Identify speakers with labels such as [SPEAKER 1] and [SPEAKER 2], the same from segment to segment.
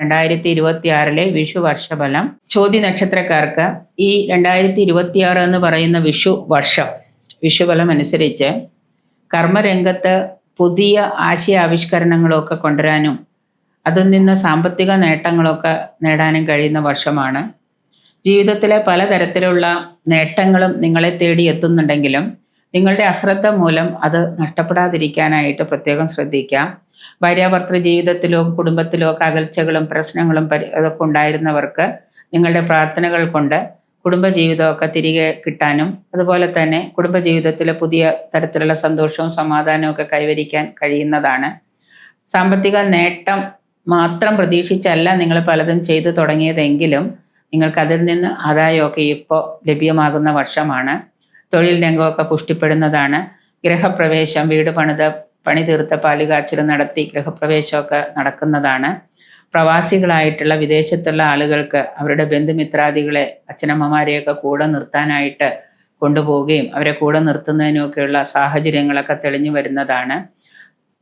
[SPEAKER 1] 2026 വിഷു വർഷഫലം. ചോതി നക്ഷത്രക്കാർക്ക് ഈ 2026 എന്ന് പറയുന്ന വിഷുഫലം അനുസരിച്ച് കർമ്മരംഗത്ത് പുതിയ ആശയാവിഷ്കരണങ്ങളൊക്കെ കൊണ്ടുവരാനും അതിൽ നിന്ന് സാമ്പത്തിക നേട്ടങ്ങളൊക്കെ നേടാനും കഴിയുന്ന വർഷമാണ്. ജീവിതത്തിലെ പലതരത്തിലുള്ള നേട്ടങ്ങളും നിങ്ങളെ തേടി എത്തുന്നുണ്ടെങ്കിലും നിങ്ങളുടെ അശ്രദ്ധ മൂലം അത് നഷ്ടപ്പെടാതിരിക്കാനായിട്ട് പ്രത്യേകം ശ്രദ്ധിക്കാം. ഭാര്യാഭർത്തൃ ജീവിതത്തിലോ കുടുംബത്തിലോ ഒക്കെ അകൽച്ചകളും പ്രശ്നങ്ങളും അതൊക്കെ ഉണ്ടായിരുന്നവർക്ക് നിങ്ങളുടെ പ്രാർത്ഥനകൾ കൊണ്ട് കുടുംബജീവിതമൊക്കെ തിരികെ കിട്ടാനും അതുപോലെ തന്നെ കുടുംബജീവിതത്തിലെ പുതിയ തരത്തിലുള്ള സന്തോഷവും സമാധാനവും ഒക്കെ കൈവരിക്കാൻ കഴിയുന്നതാണ്. സാമ്പത്തിക നേട്ടം മാത്രം പ്രതീക്ഷിച്ചല്ല നിങ്ങൾ പലതും ചെയ്തു തുടങ്ങിയതെങ്കിലും നിങ്ങൾക്ക് അതിൽ നിന്ന് ആദായമൊക്കെ ഇപ്പോൾ ലഭ്യമാകുന്ന വർഷമാണ്. തൊഴിൽ രംഗമൊക്കെ പുഷ്ടിപ്പെടുന്നതാണ്. ഗൃഹപ്രവേശം, വീട് പണി തീർത്ത പാലുകാച്ചൽ നടത്തി ഗൃഹപ്രവേശമൊക്കെ നടക്കുന്നതാണ്. പ്രവാസികളായിട്ടുള്ള വിദേശത്തുള്ള ആളുകൾക്ക് അവരുടെ ബന്ധുമിത്രാദികളെ അച്ഛനമ്മമാരെയൊക്കെ കൂടെ നിർത്താനായിട്ട് കൊണ്ടുപോവുകയും അവരെ കൂടെ നിർത്തുന്നതിനൊക്കെയുള്ള സാഹചര്യങ്ങളൊക്കെ തെളിഞ്ഞു വരുന്നതാണ്.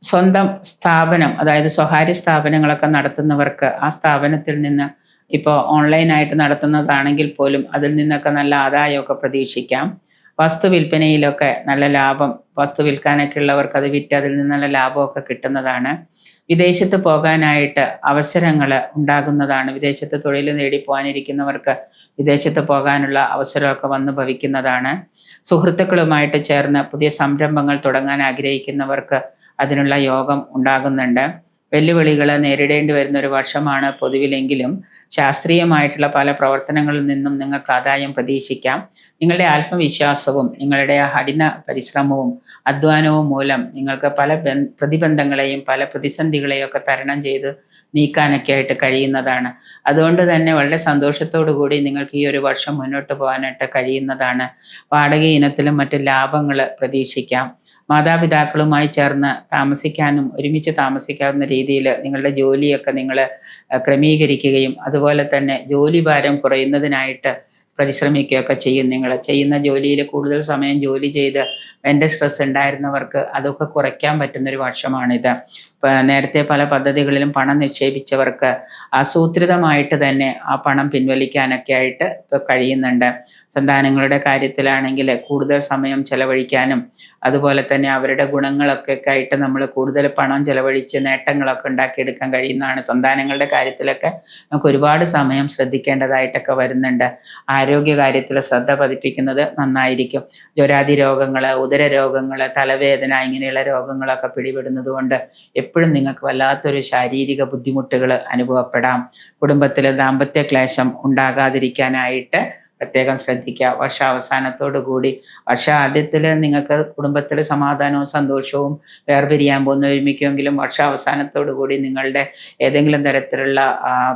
[SPEAKER 1] സ്വന്തം സ്ഥാപനം, അതായത് സ്വകാര്യ സ്ഥാപനങ്ങളൊക്കെ നടത്തുന്നവർക്ക് ആ സ്ഥാപനത്തിൽ നിന്ന് ഇപ്പോൾ ഓൺലൈനായിട്ട് നടത്തുന്നതാണെങ്കിൽ പോലും അതിൽ നിന്നൊക്കെ നല്ല ആദായമൊക്കെ പ്രതീക്ഷിക്കാം. വസ്തു വിൽപ്പനയിലൊക്കെ നല്ല ലാഭം, വസ്തു വിൽക്കാനൊക്കെ ഉള്ളവർക്ക് അത് വിറ്റ് അതിൽ നിന്ന് നല്ല ലാഭമൊക്കെ കിട്ടുന്നതാണ്. വിദേശത്ത് പോകാനായിട്ട് അവസരങ്ങൾ ഉണ്ടാകുന്നതാണ്. വിദേശത്ത് തൊഴിൽ നേടി പോകാനിരിക്കുന്നവർക്ക് വിദേശത്ത് പോകാനുള്ള അവസരമൊക്കെ വന്നു ഭവിക്കുന്നതാണ്. സുഹൃത്തുക്കളുമായിട്ട് ചേർന്ന് പുതിയ സംരംഭങ്ങൾ തുടങ്ങാൻ ആഗ്രഹിക്കുന്നവർക്ക് അതിനുള്ള യോഗം ഉണ്ടാകുന്നുണ്ട്. വെല്ലുവിളികൾ നേരിടേണ്ടി വരുന്ന ഒരു വർഷമാണ് പൊതുവിലെങ്കിലും ശാസ്ത്രീയമായിട്ടുള്ള പല പ്രവർത്തനങ്ങളിൽ നിന്നും നിങ്ങൾക്ക് ആദായം പ്രതീക്ഷിക്കാം. നിങ്ങളുടെ ആത്മവിശ്വാസവും നിങ്ങളുടെ കഠിന പരിശ്രമവും അധ്വാനവും മൂലം നിങ്ങൾക്ക് പല പ്രതിബന്ധങ്ങളെയും പല പ്രതിസന്ധികളെയും ഒക്കെ തരണം ചെയ്ത് നീക്കാനൊക്കെ ആയിട്ട് കഴിയുന്നതാണ്. അതുകൊണ്ട് തന്നെ വളരെ സന്തോഷത്തോടു കൂടി നിങ്ങൾക്ക് ഈ ഒരു വർഷം മുന്നോട്ട് പോകാനായിട്ട് കഴിയുന്നതാണ്. വാടക ഇനത്തിലും മറ്റ് ലാഭങ്ങൾ പ്രതീക്ഷിക്കാം. മാതാപിതാക്കളുമായി ചേർന്ന് താമസിക്കാനും ഒരുമിച്ച് താമസിക്കാവുന്ന രീതിയിൽ നിങ്ങളുടെ ജോലിയൊക്കെ നിങ്ങൾ ക്രമീകരിക്കുകയും അതുപോലെ തന്നെ ജോലി ഭാരം കുറയുന്നതിനായിട്ട് പരിശ്രമിക്കുകയൊക്കെ ചെയ്യും. നിങ്ങൾ ചെയ്യുന്ന ജോലിയിൽ കൂടുതൽ സമയം ജോലി ചെയ്ത് മെൻ്റൽ സ്ട്രെസ് ഉണ്ടായിരുന്നവർക്ക് അതൊക്കെ കുറയ്ക്കാൻ പറ്റുന്നൊരു വർഷമാണിത്. നേരത്തെ പല പദ്ധതികളിലും പണം നിക്ഷേപിച്ചവർക്ക് ആസൂത്രിതമായിട്ട് തന്നെ ആ പണം പിൻവലിക്കാനൊക്കെ ആയിട്ട് ഇപ്പോൾ കഴിയുന്നുണ്ട്. സന്താനങ്ങളുടെ കാര്യത്തിലാണെങ്കിൽ കൂടുതൽ സമയം ചെലവഴിക്കാനും അതുപോലെ തന്നെ അവരുടെ ഗുണങ്ങളൊക്കെ ആയിട്ട് നമ്മൾ കൂടുതൽ പണം ചെലവഴിച്ച് നേട്ടങ്ങളൊക്കെ ഉണ്ടാക്കിയെടുക്കാൻ കഴിയുന്നതാണ്. സന്താനങ്ങളുടെ കാര്യത്തിലൊക്കെ നമുക്ക് ഒരുപാട് സമയം ശ്രദ്ധിക്കേണ്ടതായിട്ടൊക്കെ വരുന്നുണ്ട്. ആരോഗ്യ കാര്യത്തിൽ ശ്രദ്ധ പതിപ്പിക്കുന്നത് നന്നായിരിക്കും. ജ്വരാദി രോഗങ്ങൾ, ഉദര രോഗങ്ങൾ, തലവേദന ഇങ്ങനെയുള്ള രോഗങ്ങളൊക്കെ പിടിപെടുന്നത് കൊണ്ട് എപ്പോഴും നിങ്ങൾക്ക് വല്ലാത്തൊരു ശാരീരിക ബുദ്ധിമുട്ടുകൾ അനുഭവപ്പെടാം. കുടുംബത്തിൽ ദാമ്പത്യ ക്ലേശം ഉണ്ടാകാതിരിക്കാനായിട്ട് പ്രത്യേകം ശ്രദ്ധിക്കുക. വർഷാവസാനത്തോടു കൂടി വർഷാദ്യത്തിൽ നിങ്ങൾക്ക് കുടുംബത്തിൽ സമാധാനവും സന്തോഷവും വേർപിരിയാൻ പോകുന്ന ഒരുമിക്കുമെങ്കിലും വർഷാവസാനത്തോടു കൂടി നിങ്ങളുടെ ഏതെങ്കിലും തരത്തിലുള്ള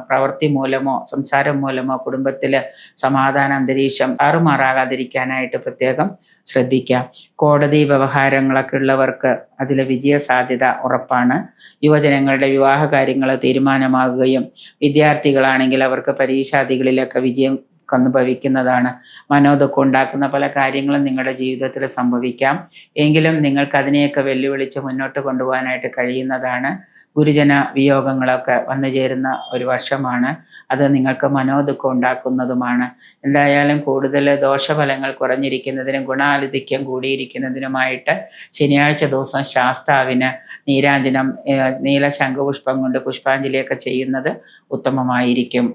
[SPEAKER 1] പ്രവൃത്തി മൂലമോ സംസാരം മൂലമോ കുടുംബത്തിൽ സമാധാന അന്തരീക്ഷം താറുമാറാകാതിരിക്കാനായിട്ട് പ്രത്യേകം ശ്രദ്ധിക്കുക. കോടതി വ്യവഹാരങ്ങളൊക്കെ ഉള്ളവർക്ക് അതിൽ വിജയ സാധ്യത ഉറപ്പാണ്. യുവജനങ്ങളുടെ വിവാഹ കാര്യങ്ങൾ തീരുമാനമാകുകയും വിദ്യാർത്ഥികളാണെങ്കിൽ അവർക്ക് പരീക്ഷാദികളിലൊക്കെ വിജയം ഭവിക്കുന്നതാണ്. മനോദുഃഖം ഉണ്ടാക്കുന്ന പല കാര്യങ്ങളും നിങ്ങളുടെ ജീവിതത്തിൽ സംഭവിക്കാം. എങ്കിലും നിങ്ങൾക്ക് അതിനെയൊക്കെ വെല്ലുവിളിച്ച് മുന്നോട്ട് കൊണ്ടുപോകാനായിട്ട് കഴിയുന്നതാണ്. ഗുരുജന വിയോഗങ്ങളൊക്കെ വന്നു ചേരുന്ന ഒരു വർഷമാണ്. അത് നിങ്ങൾക്ക് മനോദുഃഖം ഉണ്ടാക്കുന്നതുമാണ്. എന്തായാലും കൂടുതൽ ദോഷഫലങ്ങൾ കുറഞ്ഞിരിക്കുന്നതിനും ഗുണാധിക്യം കൂടിയിരിക്കുന്നതിനുമായിട്ട് ശനിയാഴ്ച ദിവസം ശാസ്താവിന് നീരാഞ്ജനം നീല ശംഖുപുഷ്പം കൊണ്ട് പുഷ്പാഞ്ജലിയൊക്കെ ചെയ്യുന്നത് ഉത്തമമായിരിക്കും.